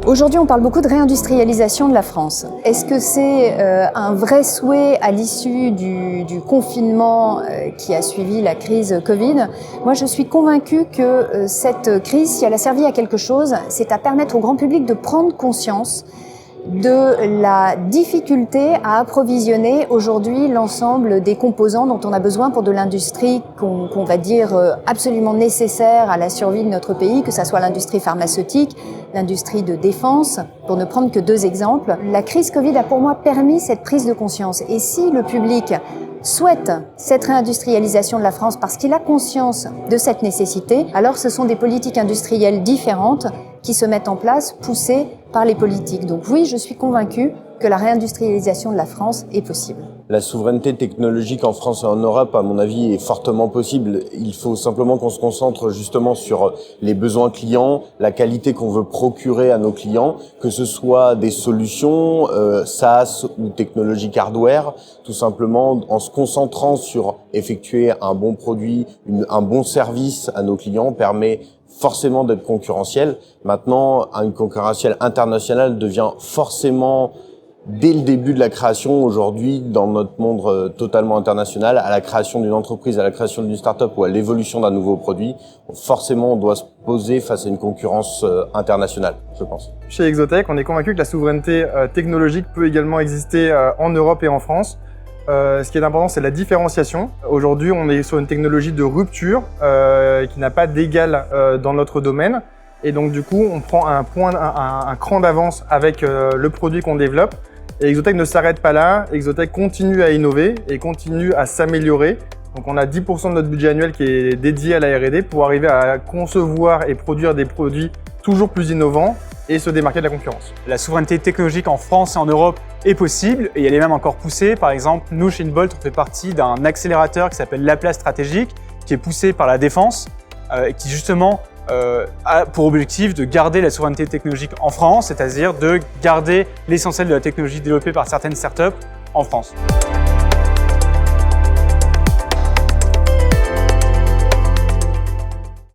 Aujourd'hui, on parle beaucoup de réindustrialisation de la France. Est-ce que c'est un vrai souhait à l'issue du confinement qui a suivi la crise Covid? Moi, je suis convaincue que cette crise, si elle a servi à quelque chose, c'est à permettre au grand public de prendre conscience de la difficulté à approvisionner aujourd'hui l'ensemble des composants dont on a besoin pour de l'industrie qu'on va dire absolument nécessaire à la survie de notre pays, que ce soit l'industrie pharmaceutique, l'industrie de défense, pour ne prendre que deux exemples. La crise Covid a pour moi permis cette prise de conscience. Et si le public souhaite cette réindustrialisation de la France parce qu'il a conscience de cette nécessité, alors ce sont des politiques industrielles différentes qui se mettent en place, poussées par les politiques. Donc oui, je suis convaincue que la réindustrialisation de la France est possible. La souveraineté technologique en France et en Europe, à mon avis, est fortement possible. Il faut simplement qu'on se concentre justement sur les besoins clients, la qualité qu'on veut procurer à nos clients, que ce soit des solutions SaaS ou technologiques hardware, tout simplement en se concentrant sur effectuer un bon produit, un bon service à nos clients permet forcément d'être concurrentiel. Maintenant, une concurrentielle internationale devient forcément, dès le début de la création, aujourd'hui, dans notre monde totalement international, à la création d'une entreprise, à la création d'une start-up ou à l'évolution d'un nouveau produit, forcément, on doit se poser face à une concurrence internationale, je pense. Chez Exotech, on est convaincu que la souveraineté technologique peut également exister en Europe et en France. Ce qui est important, c'est la différenciation. Aujourd'hui, on est sur une technologie de rupture qui n'a pas d'égal dans notre domaine. Et donc, du coup, on prend un cran d'avance avec le produit qu'on développe. Et Exotech ne s'arrête pas là. Exotech continue à innover et continue à s'améliorer. Donc, on a 10% de notre budget annuel qui est dédié à la R&D pour arriver à concevoir et produire des produits toujours plus innovants et se démarquer de la concurrence. La souveraineté technologique en France et en Europe est possible et elle est même encore poussée. Par exemple, nous, chez Inbolt, on fait partie d'un accélérateur qui s'appelle la place stratégique, qui est poussé par la défense, qui justement a pour objectif de garder la souveraineté technologique en France, c'est-à-dire de garder l'essentiel de la technologie développée par certaines startups en France.